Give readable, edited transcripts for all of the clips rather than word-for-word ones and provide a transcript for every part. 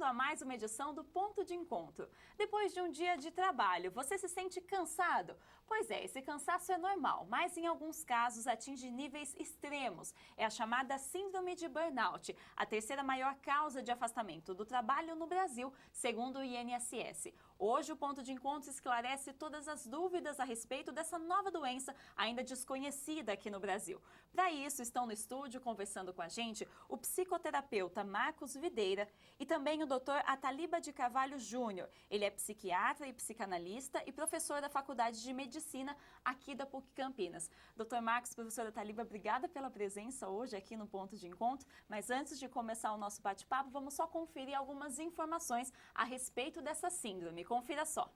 a mais uma edição do Ponto de Encontro. Depois de um dia de trabalho, você se sente cansado? Pois é, esse cansaço é normal, mas em alguns casos atinge níveis extremos. É a chamada síndrome de burnout, a terceira maior causa de afastamento do trabalho no Brasil, segundo o INSS. Hoje o Ponto de Encontro esclarece todas as dúvidas a respeito dessa nova doença ainda desconhecida aqui no Brasil. Para isso, estão no estúdio conversando com a gente o psicoterapeuta Marcos Videira e também o Dr. Ataliba de Carvalho Júnior. Ele é psiquiatra e psicanalista e professor da Faculdade de Medicina aqui da PUC Campinas. Dr. Marcos, professora Ataliba, obrigada pela presença hoje aqui no Ponto de Encontro. Mas antes de começar o nosso bate-papo, vamos só conferir algumas informações a respeito dessa síndrome. Confira só.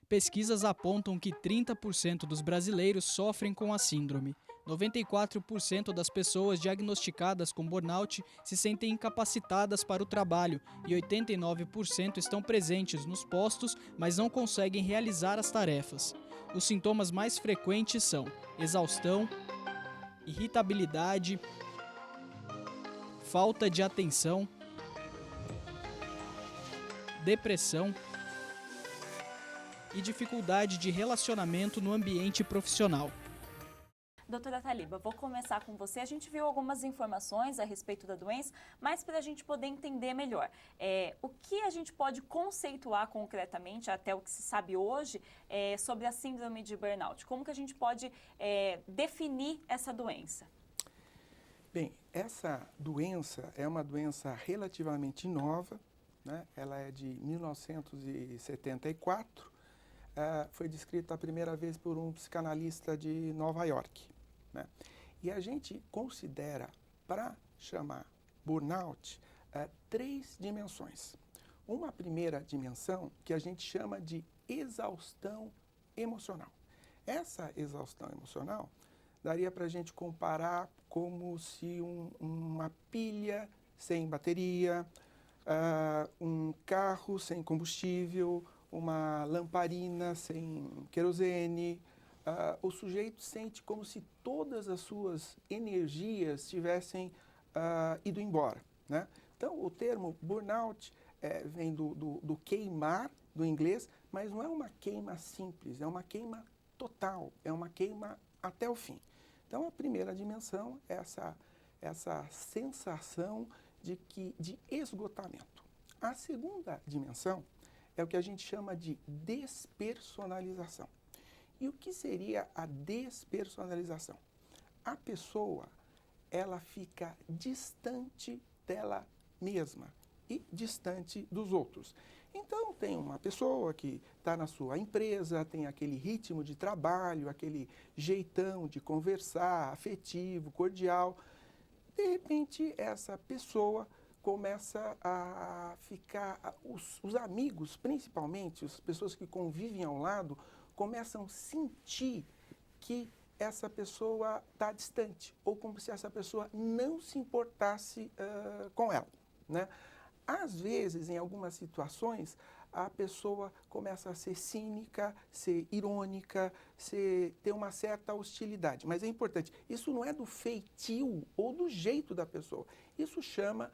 Pesquisas apontam que 30% dos brasileiros sofrem com a síndrome. 94% das pessoas diagnosticadas com burnout se sentem incapacitadas para o trabalho e 89% estão presentes nos postos, mas não conseguem realizar as tarefas. Os sintomas mais frequentes são exaustão, irritabilidade, falta de atenção, depressão e dificuldade de relacionamento no ambiente profissional. Doutora Ataliba, vou começar com você. A gente viu algumas informações a respeito da doença, mas para a gente poder entender melhor, o que a gente pode conceituar concretamente, até o que se sabe hoje, sobre a síndrome de burnout? Como que a gente pode definir essa doença? Bem, essa doença é uma doença relativamente nova, né? Ela é de 1974, foi descrita a primeira vez por um psicanalista de Nova York, né? E a gente considera, para chamar burnout, 3 dimensões. Uma primeira dimensão que a gente chama de exaustão emocional. Essa exaustão emocional daria para a gente comparar como se uma pilha sem bateria, um carro sem combustível, uma lamparina sem querosene. O sujeito sente como se todas as suas energias tivessem ido embora, né? Então, o termo burnout vem do queimar, do inglês, mas não é uma queima simples, é uma queima total, é uma queima até o fim. Então, a primeira dimensão é essa sensação de esgotamento. A segunda dimensão é o que a gente chama de despersonalização. E o que seria a despersonalização? A pessoa, ela fica distante dela mesma e distante dos outros. Então, tem uma pessoa que está na sua empresa, tem aquele ritmo de trabalho, aquele jeitão de conversar, afetivo, cordial. De repente, essa pessoa começa a ficar, os amigos, principalmente, as pessoas que convivem ao lado, começam a sentir que essa pessoa está distante, ou como se essa pessoa não se importasse com ela, né? Às vezes, em algumas situações, a pessoa começa a ser cínica, ser irônica, ter uma certa hostilidade. Mas é importante, isso não é do feitio ou do jeito da pessoa. Isso chama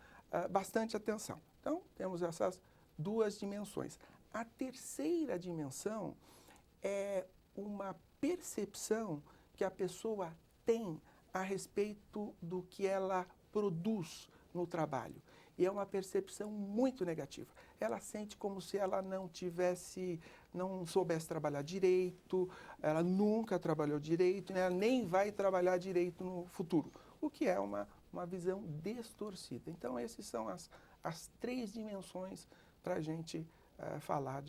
bastante atenção. Então, temos essas 2 dimensões. A terceira dimensão é uma percepção que a pessoa tem a respeito do que ela produz no trabalho. E é uma percepção muito negativa. Ela sente como se ela não soubesse trabalhar direito, ela nunca trabalhou direito, ela nem vai trabalhar direito no futuro, o que é uma visão distorcida. Então, essas são as 3 dimensões para a gente falar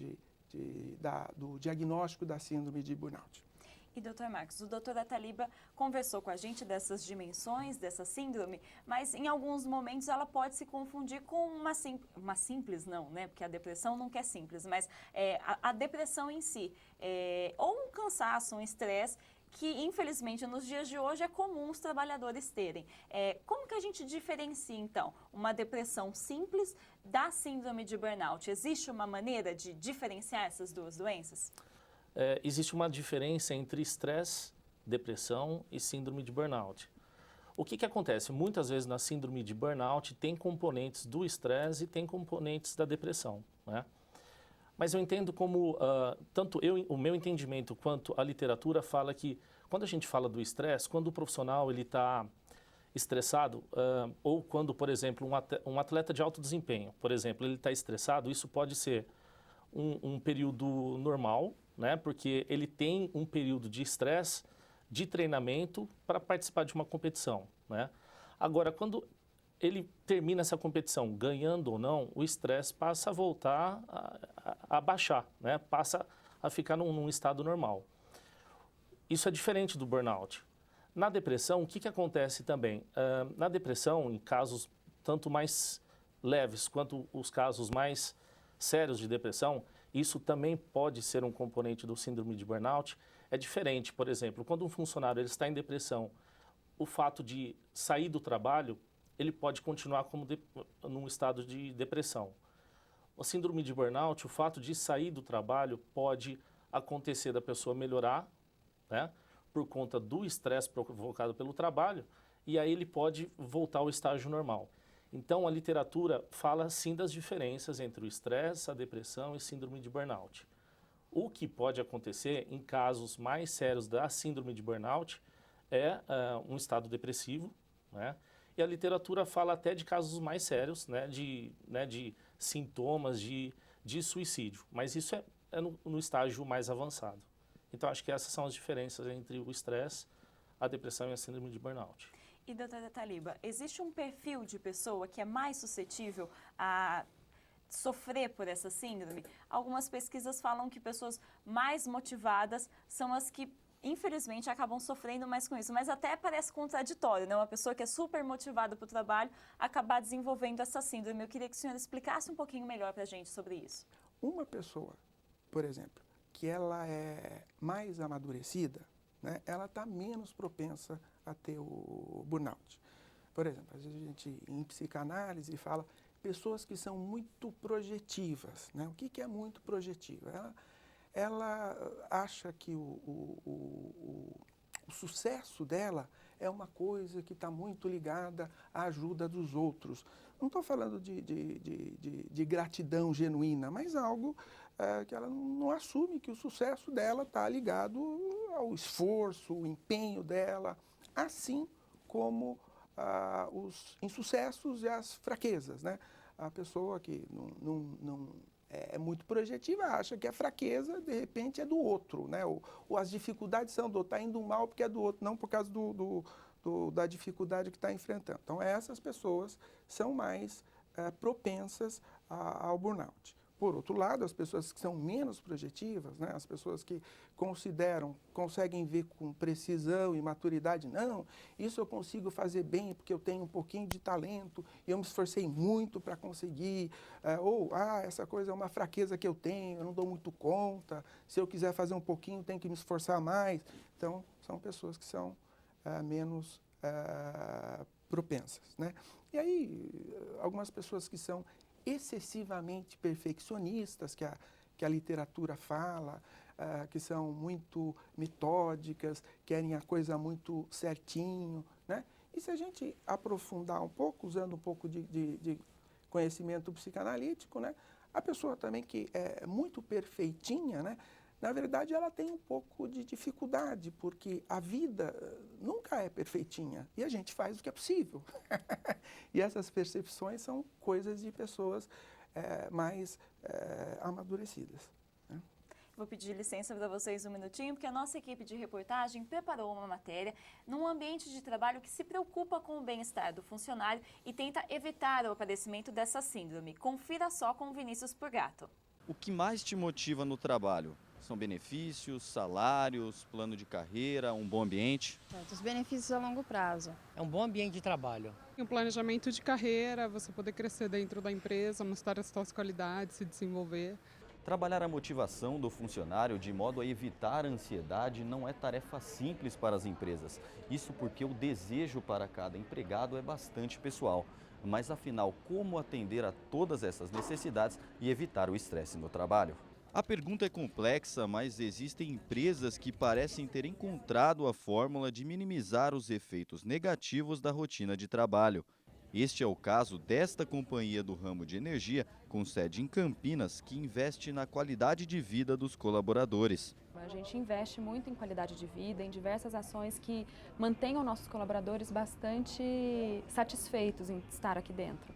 do diagnóstico da síndrome de burnout. E, doutor Marcos, o doutor Ataliba conversou com a gente dessas dimensões, dessa síndrome, mas em alguns momentos ela pode se confundir com uma simples, não, né? Porque a depressão nunca é simples, mas a depressão em si, ou um cansaço, um estresse, que infelizmente nos dias de hoje é comum os trabalhadores terem. Como que a gente diferencia, então, uma depressão simples da síndrome de burnout? Existe uma maneira de diferenciar essas 2 doenças? Existe uma diferença entre estresse, depressão e síndrome de burnout. O que acontece? Muitas vezes na síndrome de burnout tem componentes do estresse e tem componentes da depressão, né? Mas eu entendo como, o meu entendimento quanto a literatura fala que quando a gente fala do estresse, quando o profissional ele está estressado, ou quando, por exemplo, um atleta de alto desempenho, por exemplo, ele está estressado, isso pode ser um período normal, né? Porque ele tem um período de estresse, de treinamento para participar de uma competição, né? Agora, quando ele termina essa competição, ganhando ou não, o estresse passa a voltar a baixar, né? Passa a ficar num estado normal. Isso é diferente do burnout. Na depressão, o que acontece também? Na depressão, em casos tanto mais leves quanto os casos mais sérios de depressão, isso também pode ser um componente do síndrome de burnout. É diferente, por exemplo, quando um funcionário ele está em depressão, o fato de sair do trabalho, ele pode continuar num estado de depressão. O síndrome de burnout, o fato de sair do trabalho pode acontecer da pessoa melhorar, né, por conta do estresse provocado pelo trabalho, e aí ele pode voltar ao estágio normal. Então, a literatura fala, sim, das diferenças entre o estresse, a depressão e síndrome de burnout. O que pode acontecer em casos mais sérios da síndrome de burnout é um estado depressivo, né? E a literatura fala até de casos mais sérios, né, de sintomas de suicídio, mas isso é no estágio mais avançado. Então, acho que essas são as diferenças entre o estresse, a depressão e a síndrome de burnout. E, doutora Taliba, existe um perfil de pessoa que é mais suscetível a sofrer por essa síndrome? Algumas pesquisas falam que pessoas mais motivadas são as que, infelizmente, acabam sofrendo mais com isso. Mas até parece contraditório, né? Uma pessoa que é super motivada para o trabalho acabar desenvolvendo essa síndrome. Eu queria que o senhor explicasse um pouquinho melhor para a gente sobre isso. Uma pessoa, por exemplo, que ela é mais amadurecida, né, ela está menos propensa a ter o burnout. Por exemplo, às vezes a gente, em psicanálise, fala pessoas que são muito projetivas, né? O que é muito projetiva? Ela acha que o sucesso dela é uma coisa que está muito ligada à ajuda dos outros. Não estou falando de gratidão genuína, mas algo que ela não assume que o sucesso dela está ligado ao esforço, o empenho dela, assim como os insucessos e as fraquezas, né? A pessoa que não é muito projetiva acha que a fraqueza, de repente, é do outro, né? Ou as dificuldades são do outro, está indo mal porque é do outro, não por causa da dificuldade que está enfrentando. Então, essas pessoas são mais propensas ao burnout. Por outro lado, as pessoas que são menos projetivas, né, as pessoas que conseguem ver com precisão e maturidade, não, isso eu consigo fazer bem porque eu tenho um pouquinho de talento, eu me esforcei muito para conseguir, essa coisa é uma fraqueza que eu tenho, eu não dou muito conta, se eu quiser fazer um pouquinho, tenho que me esforçar mais. Então, são pessoas que são menos propensas, né? E aí, algumas pessoas que são excessivamente perfeccionistas, que a literatura fala, que são muito metódicas, querem a coisa muito certinho, né? E se a gente aprofundar um pouco, usando um pouco de conhecimento psicanalítico, né? A pessoa também que é muito perfeitinha, né? Na verdade, ela tem um pouco de dificuldade, porque a vida nunca é perfeitinha e a gente faz o que é possível. E essas percepções são coisas de pessoas mais amadurecidas, né? Vou pedir licença para vocês um minutinho, porque a nossa equipe de reportagem preparou uma matéria num ambiente de trabalho que se preocupa com o bem-estar do funcionário e tenta evitar o aparecimento dessa síndrome. Confira só com o Vinícius Purgato. O que mais te motiva no trabalho? São benefícios, salários, plano de carreira, um bom ambiente? Os benefícios a longo prazo. É um bom ambiente de trabalho. Um planejamento de carreira, você poder crescer dentro da empresa, mostrar as suas qualidades, se desenvolver. Trabalhar a motivação do funcionário de modo a evitar a ansiedade não é tarefa simples para as empresas. Isso porque o desejo para cada empregado é bastante pessoal. Mas afinal, como atender a todas essas necessidades e evitar o estresse no trabalho? A pergunta é complexa, mas existem empresas que parecem ter encontrado a fórmula de minimizar os efeitos negativos da rotina de trabalho. Este é o caso desta companhia do ramo de energia, com sede em Campinas, que investe na qualidade de vida dos colaboradores. A gente investe muito em qualidade de vida, em diversas ações que mantenham nossos colaboradores bastante satisfeitos em estar aqui dentro.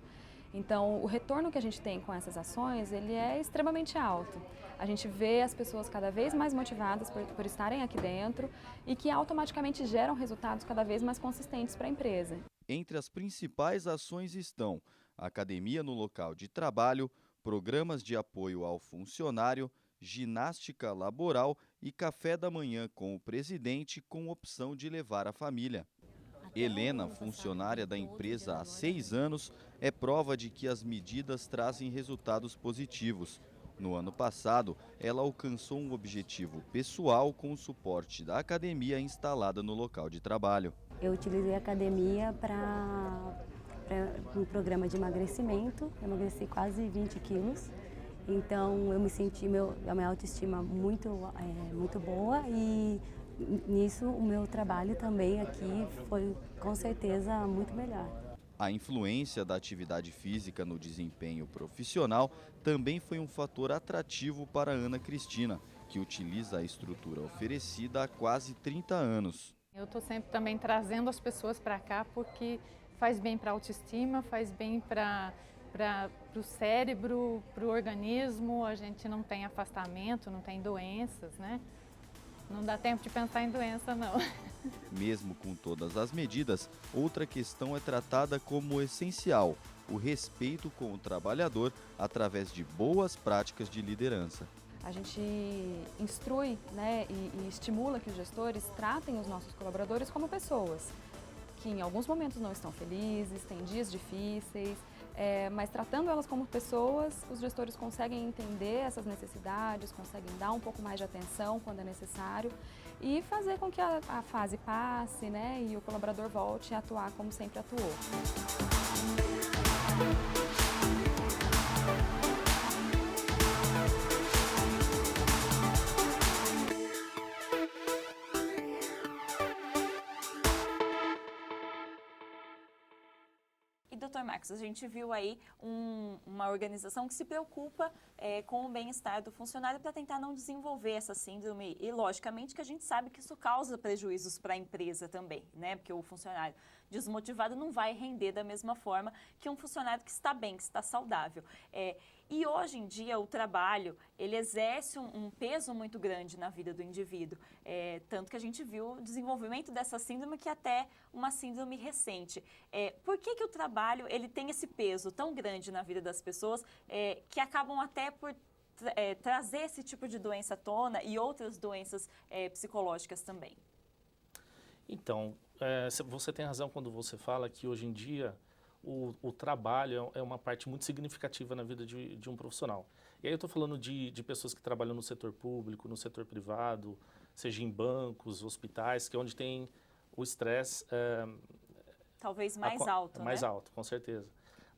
Então, o retorno que a gente tem com essas ações, ele é extremamente alto. A gente vê as pessoas cada vez mais motivadas por estarem aqui dentro e que automaticamente geram resultados cada vez mais consistentes para a empresa. Entre as principais ações estão academia no local de trabalho, programas de apoio ao funcionário, ginástica laboral e café da manhã com o presidente com opção de levar a família. Helena, funcionária da empresa há 6 anos, é prova de que as medidas trazem resultados positivos. No ano passado, ela alcançou um objetivo pessoal com o suporte da academia instalada no local de trabalho. Eu utilizei a academia para um programa de emagrecimento, eu emagreci quase 20 quilos. Então eu me senti, a minha autoestima muito boa e nisso o meu trabalho também aqui foi com certeza muito melhor. A influência da atividade física no desempenho profissional também foi um fator atrativo para Ana Cristina, que utiliza a estrutura oferecida há quase 30 anos. Eu estou sempre também trazendo as pessoas para cá porque faz bem para a autoestima, faz bem para o cérebro, para o organismo, a gente não tem afastamento, não tem doenças, né? Não dá tempo de pensar em doença, não. Mesmo com todas as medidas, outra questão é tratada como essencial: o respeito com o trabalhador através de boas práticas de liderança. A gente instrui, né, e estimula que os gestores tratem os nossos colaboradores como pessoas, que em alguns momentos não estão felizes, têm dias difíceis, mas tratando elas como pessoas, os gestores conseguem entender essas necessidades, conseguem dar um pouco mais de atenção quando é necessário e fazer com que a fase passe, né, e o colaborador volte a atuar como sempre atuou. E, doutor Marcos, a gente viu aí uma organização que se preocupa com o bem-estar do funcionário para tentar não desenvolver essa síndrome. E, logicamente, que a gente sabe que isso causa prejuízos para a empresa também, né? Porque o funcionário desmotivado não vai render da mesma forma que um funcionário que está bem, que está saudável. E hoje em dia o trabalho, ele exerce um peso muito grande na vida do indivíduo, tanto que a gente viu o desenvolvimento dessa síndrome que é até uma síndrome recente. Por que o trabalho ele tem esse peso tão grande na vida das pessoas que acabam até por trazer esse tipo de doença à tona e outras doenças psicológicas também? Então, você tem razão quando você fala que hoje em dia o trabalho é uma parte muito significativa na vida de um profissional. E aí eu estou falando de pessoas que trabalham no setor público, no setor privado, seja em bancos, hospitais, que é onde tem o estresse... talvez mais alto, mais né? alto, com certeza.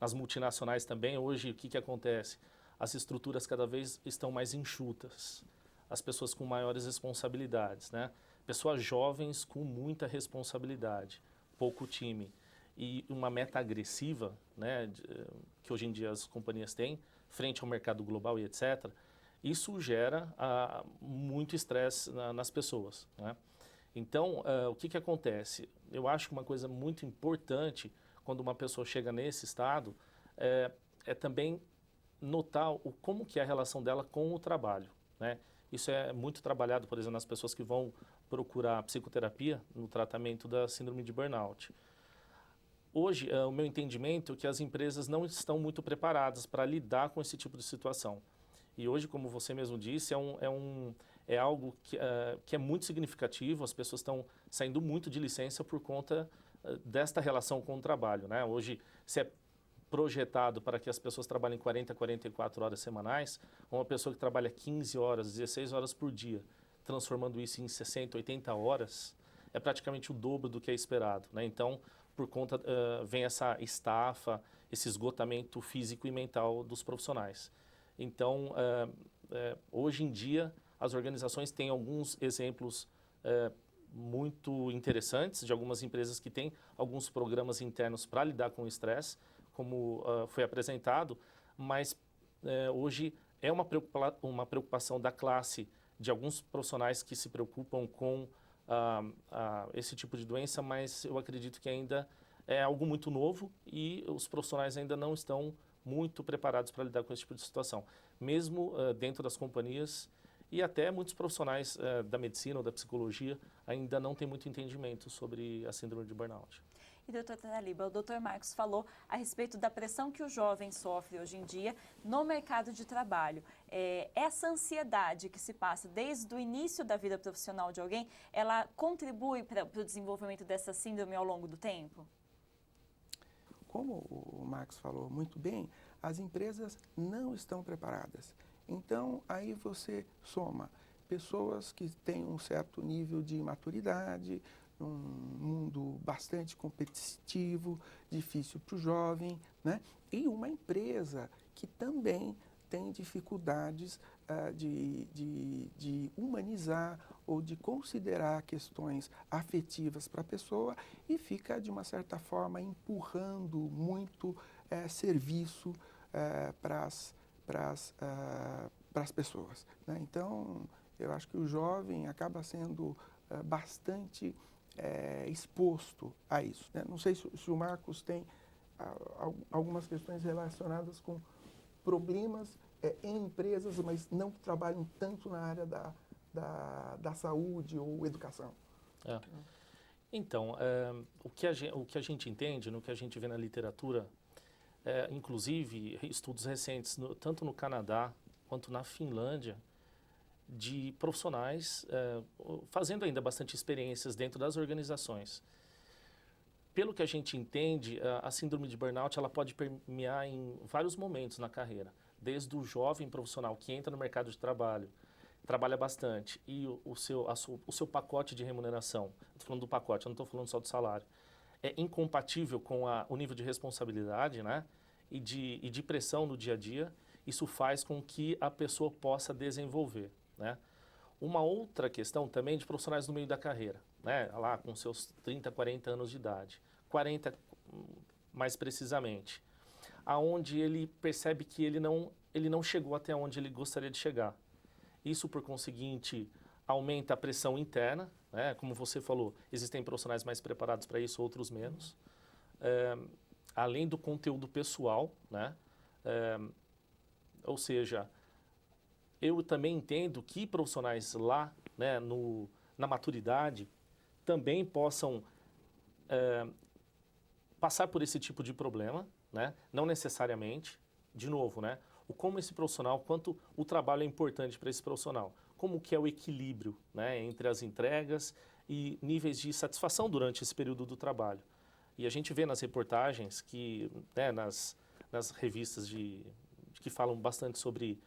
Nas multinacionais também, hoje, o que acontece? As estruturas cada vez estão mais enxutas. As pessoas com maiores responsabilidades, né? Pessoas jovens com muita responsabilidade, pouco time. E uma meta agressiva, né, que hoje em dia as companhias têm, frente ao mercado global e etc., isso gera muito estresse nas pessoas, né? Então, o que acontece? Eu acho que uma coisa muito importante quando uma pessoa chega nesse estado é também notar como que é a relação dela com o trabalho, né? Isso é muito trabalhado, por exemplo, nas pessoas que vão procurar psicoterapia no tratamento da síndrome de burnout. Hoje, o meu entendimento é que as empresas não estão muito preparadas para lidar com esse tipo de situação. E hoje, como você mesmo disse, é algo que é muito significativo. As pessoas estão saindo muito de licença por conta desta relação com o trabalho, né? Hoje, se é projetado para que as pessoas trabalhem 40, 44 horas semanais, uma pessoa que trabalha 15 horas, 16 horas por dia, transformando isso em 60, 80 horas, é praticamente o dobro do que é esperado, né? Então, por conta, vem essa estafa, esse esgotamento físico e mental dos profissionais. Então, hoje em dia, as organizações têm alguns exemplos muito interessantes de algumas empresas que têm alguns programas internos para lidar com o estresse, como foi apresentado, mas hoje é uma preocupação da classe de alguns profissionais que se preocupam com esse tipo de doença, mas eu acredito que ainda é algo muito novo e os profissionais ainda não estão muito preparados para lidar com esse tipo de situação. Mesmo dentro das companhias e até muitos profissionais da medicina ou da psicologia ainda não têm muito entendimento sobre a síndrome de burnout. E, doutor Taliba, o doutor Marcos falou a respeito da pressão que o jovem sofre hoje em dia no mercado de trabalho. Essa ansiedade que se passa desde o início da vida profissional de alguém, ela contribui para o desenvolvimento dessa síndrome ao longo do tempo? Como o Marcos falou muito bem, as empresas não estão preparadas. Então, aí você soma pessoas que têm um certo nível de maturidade, um mundo bastante competitivo, difícil para o jovem, né? E uma empresa que também tem dificuldades de humanizar ou de considerar questões afetivas para a pessoa e fica, de uma certa forma, empurrando muito serviço para as pessoas, né? Então, eu acho que o jovem acaba sendo bastante exposto a isso, né? Não sei se o Marcos tem algumas questões relacionadas com problemas em empresas, mas não que trabalham tanto na área da saúde ou educação. Então, o que a gente entende, no que a gente vê na literatura, inclusive estudos recentes, tanto no Canadá quanto na Finlândia, de profissionais fazendo ainda bastante experiências dentro das organizações. Pelo que a gente entende, a síndrome de burnout ela pode permear em vários momentos na carreira, desde o jovem profissional que entra no mercado de trabalho, trabalha bastante e o seu pacote de remuneração, estou falando do pacote, eu não estou falando só do salário, é incompatível com o nível de responsabilidade, né, e de pressão no dia a dia. Isso faz com que a pessoa possa desenvolver, né? Uma outra questão também de profissionais no meio da carreira, né, lá com seus 30, 40 anos de idade, 40 mais precisamente, aonde ele percebe que ele não chegou até onde ele gostaria de chegar. Isso, por conseguinte, aumenta a pressão interna, né? Como você falou, existem profissionais mais preparados para isso, outros menos. Além do conteúdo pessoal, né? Ou seja, eu também entendo que profissionais lá, né, na maturidade, também possam passar por esse tipo de problema, né? Não necessariamente, de novo, né? Como esse profissional, quanto o trabalho é importante para esse profissional, como que é o equilíbrio, né, entre as entregas e níveis de satisfação durante esse período do trabalho. E a gente vê nas reportagens que, né, nas revistas que falam bastante sobre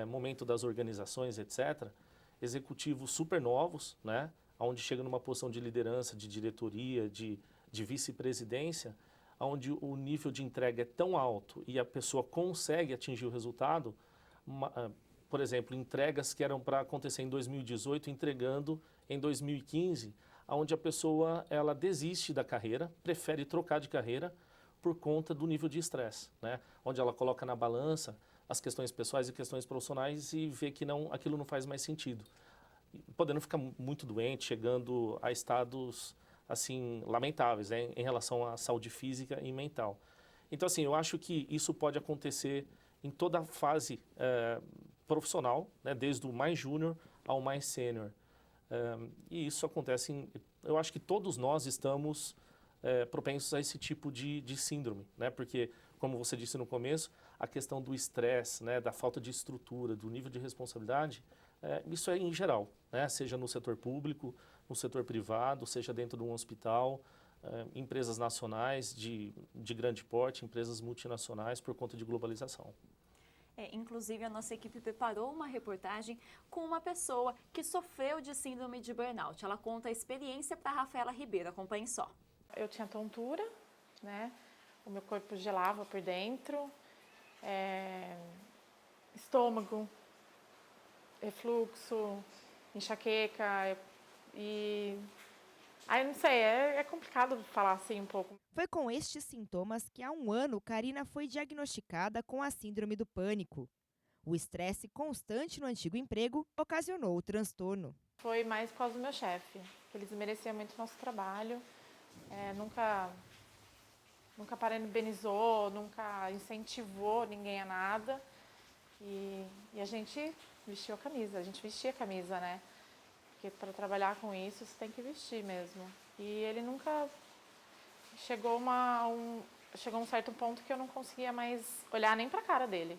momento das organizações, etc., executivos super novos, né, onde chega numa posição de liderança, de diretoria, de vice-presidência, onde o nível de entrega é tão alto e a pessoa consegue atingir o resultado, por exemplo, entregas que eram para acontecer em 2018, entregando em 2015, onde a pessoa ela desiste da carreira, prefere trocar de carreira por conta do nível de estresse, né? Onde ela coloca na balança as questões pessoais e questões profissionais e vê que aquilo não faz mais sentido, podendo ficar muito doente, chegando a estados assim lamentáveis, né, em relação à saúde física e mental. Então, assim, eu acho que isso pode acontecer em toda a fase profissional, né, desde o mais júnior ao mais sênior. E isso acontece, eu acho que todos nós estamos propensos a esse tipo de síndrome, né, porque, como você disse no começo, a questão do estresse, né, da falta de estrutura, do nível de responsabilidade, isso é em geral, né, seja no setor público, no setor privado, seja dentro de um hospital, empresas nacionais de grande porte, empresas multinacionais por conta de globalização. Inclusive, a nossa equipe preparou uma reportagem com uma pessoa que sofreu de síndrome de burnout. Ela conta a experiência para a Rafaela Ribeiro. Acompanhe só. Eu tinha tontura, né? O meu corpo gelava por dentro, estômago, refluxo, enxaqueca e... Aí não sei, é complicado falar assim um pouco. Foi com estes sintomas que há um ano Karina foi diagnosticada com a síndrome do pânico. O estresse constante no antigo emprego ocasionou o transtorno. Foi mais por causa do meu chefe, que ele desmerecia muito o nosso trabalho, nunca parabenizou, nunca incentivou ninguém a nada. E a gente vestiu a camisa, né? Porque para trabalhar com isso, você tem que vestir mesmo. E ele nunca... Chegou um certo ponto que eu não conseguia mais olhar nem para a cara dele.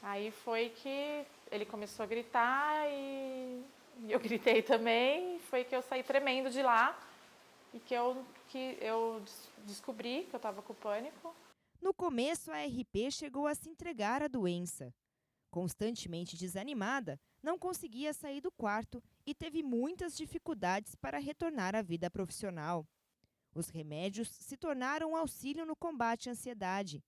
Aí foi que ele começou a gritar e eu gritei também. Foi que eu saí tremendo de lá e que eu descobri que eu estava com pânico. No começo, a RP chegou a se entregar à doença. Constantemente desanimada, não conseguia sair do quarto e teve muitas dificuldades para retornar à vida profissional. Os remédios se tornaram um auxílio no combate à ansiedade.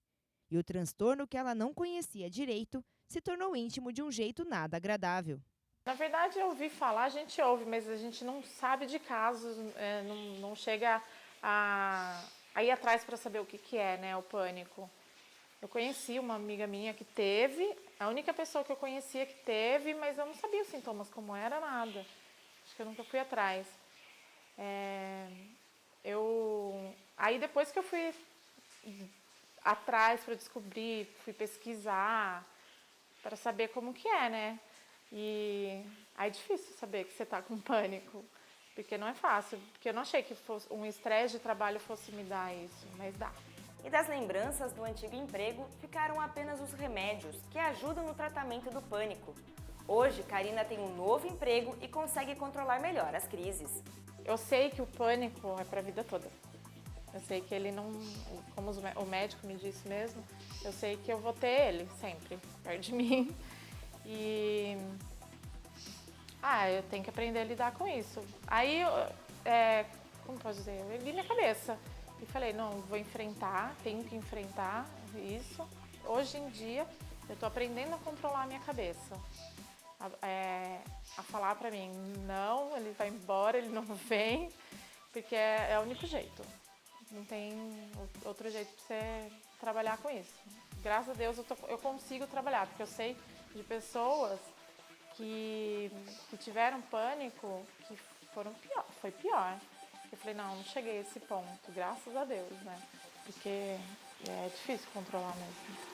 E o transtorno que ela não conhecia direito se tornou íntimo de um jeito nada agradável. Na verdade, eu ouvi falar, a gente ouve, mas a gente não sabe de casos, não chega a ir atrás para saber o que é, né, o pânico. Eu conheci uma amiga minha que teve, a única pessoa que eu conhecia que teve, mas eu não sabia os sintomas, como era, nada. Acho que eu nunca fui atrás. Aí depois que eu fui atrás para descobrir, fui pesquisar, para saber como que é, né? E aí é difícil saber que você está com pânico, porque não é fácil, porque eu não achei que um estresse de trabalho fosse me dar isso, mas dá. E das lembranças do antigo emprego, ficaram apenas os remédios, que ajudam no tratamento do pânico. Hoje, Karina tem um novo emprego e consegue controlar melhor as crises. Eu sei que o pânico é para a vida toda. Eu sei que ele não, como o médico me disse mesmo, eu sei que eu vou ter ele sempre perto de mim. E eu tenho que aprender a lidar com isso. Aí, como posso dizer, eu ergui minha cabeça e falei, não, vou enfrentar, tenho que enfrentar isso. Hoje em dia, eu estou aprendendo a controlar a minha cabeça. A falar para mim, não, ele vai embora, ele não vem, porque é o único jeito. Não tem outro jeito para você trabalhar com isso. Graças a Deus eu consigo trabalhar, porque eu sei de pessoas que tiveram pânico, que foi pior. Eu falei, não cheguei a esse ponto, graças a Deus, né? Porque é difícil controlar mesmo.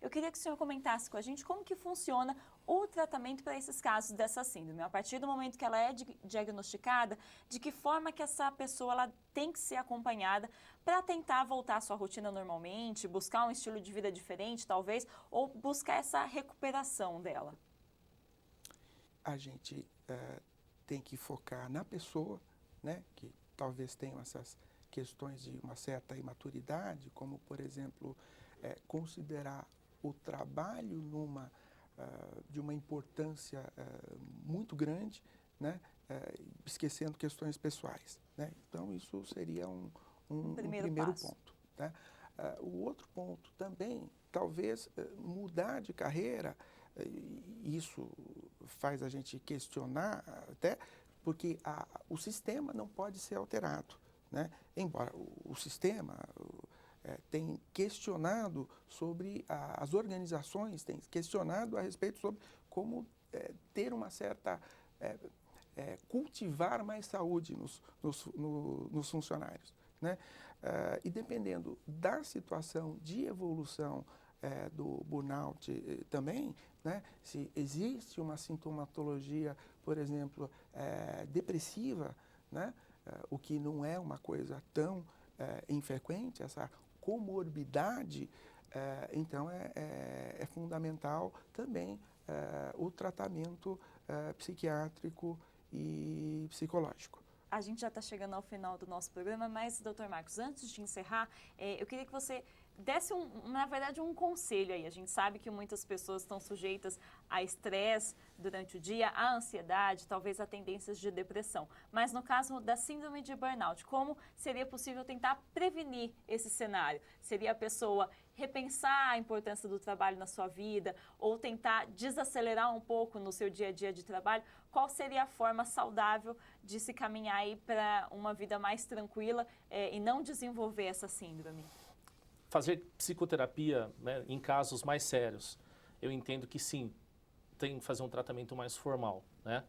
Eu queria que o senhor comentasse com a gente como que funciona o tratamento para esses casos dessa síndrome. A partir do momento que ela é diagnosticada, de que forma que essa pessoa ela tem que ser acompanhada para tentar voltar à sua rotina normalmente, buscar um estilo de vida diferente, talvez, ou buscar essa recuperação dela? A gente tem que focar na pessoa, né, que talvez tenha essas questões de uma certa imaturidade, como, por exemplo, considerar o trabalho de uma importância muito grande, né, esquecendo questões pessoais, né? Então, isso seria um primeiro ponto. Né? O outro ponto também, talvez mudar de carreira, isso faz a gente questionar até, porque o sistema não pode ser alterado, né? Embora o sistema tem questionado sobre, as organizações têm questionado a respeito sobre como ter uma certa, cultivar mais saúde nos funcionários, né? E dependendo da situação de evolução do burnout também, né? Se existe uma sintomatologia, por exemplo, depressiva, né? O que não é uma coisa tão infrequente, essa comorbidade, então é fundamental também o tratamento psiquiátrico e psicológico. A gente já está chegando ao final do nosso programa, mas, doutor Marcos, antes de encerrar, eu queria que você desse, na verdade, um conselho aí. A gente sabe que muitas pessoas estão sujeitas a estresse durante o dia, a ansiedade, talvez a tendências de depressão. Mas no caso da síndrome de burnout, como seria possível tentar prevenir esse cenário? Seria a pessoa repensar a importância do trabalho na sua vida ou tentar desacelerar um pouco no seu dia a dia de trabalho? Qual seria a forma saudável de se caminhar aí para uma vida mais tranquila e não desenvolver essa síndrome? Fazer psicoterapia, né, em casos mais sérios, eu entendo que sim, tem que fazer um tratamento mais formal, né?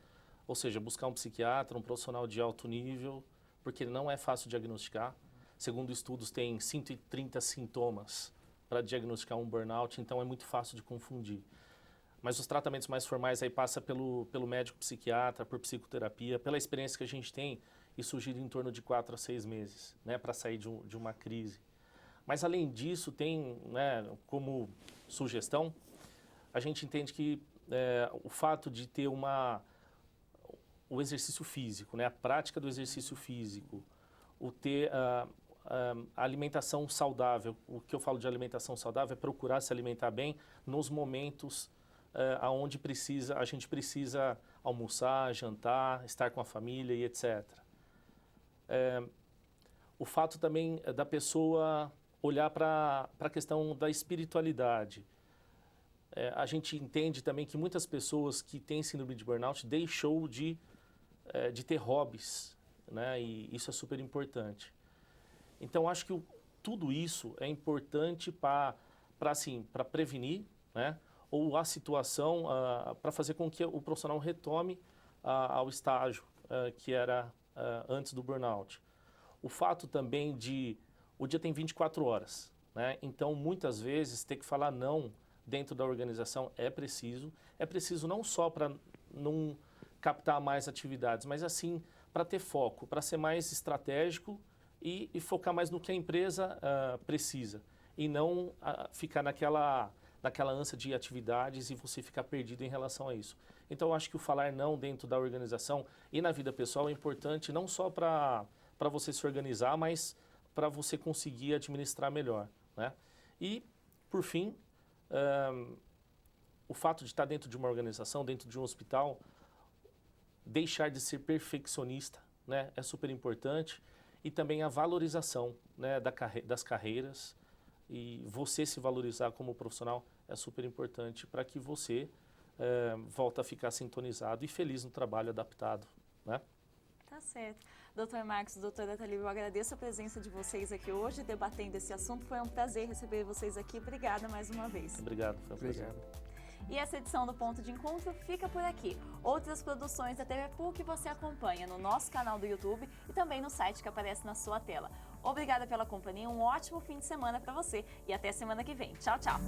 Ou seja, buscar um psiquiatra, um profissional de alto nível, porque não é fácil diagnosticar. Segundo estudos, tem 130 sintomas para diagnosticar um burnout, então é muito fácil de confundir. Mas os tratamentos mais formais aí passa pelo médico psiquiatra, por psicoterapia, pela experiência que a gente tem, isso gira em torno de 4 a 6 meses, né, para sair de uma crise. Mas além disso, tem, né, como sugestão, a gente entende que o fato de ter o exercício físico, né, a prática do exercício físico, o ter a alimentação saudável, o que eu falo de alimentação saudável é procurar se alimentar bem nos momentos onde a gente precisa almoçar, jantar, estar com a família e etc. O fato também da pessoa olhar para a questão da espiritualidade. A gente entende também que muitas pessoas que têm síndrome de burnout deixou de ter hobbies, né? E isso é super importante. Então, acho que tudo isso é importante para prevenir, né? Ou a situação para fazer com que o profissional retome ao estágio que era antes do burnout. O fato também o dia tem 24 horas, né? Então, muitas vezes, ter que falar não dentro da organização é preciso não só para não captar mais atividades, mas assim, para ter foco, para ser mais estratégico e focar mais no que a empresa precisa e não ficar naquela ânsia de atividades e você ficar perdido em relação a isso. Então, eu acho que o falar não dentro da organização e na vida pessoal é importante não só para você se organizar, mas para você conseguir administrar melhor, né? E, por fim, o fato de estar dentro de uma organização, dentro de um hospital, deixar de ser perfeccionista, né, é super importante. E também a valorização, né, das carreiras. E você se valorizar como profissional é super importante para que você volte a ficar sintonizado e feliz no trabalho, adaptado, né? Tá certo. Doutor Marcos, doutora Thalíria, eu agradeço a presença de vocês aqui hoje, debatendo esse assunto. Foi um prazer receber vocês aqui. Obrigada mais uma vez. Obrigado, foi um prazer. E essa edição do Ponto de Encontro fica por aqui. Outras produções da TV PUC você acompanha no nosso canal do YouTube e também no site que aparece na sua tela. Obrigada pela companhia, um ótimo fim de semana para você e até semana que vem. Tchau, tchau!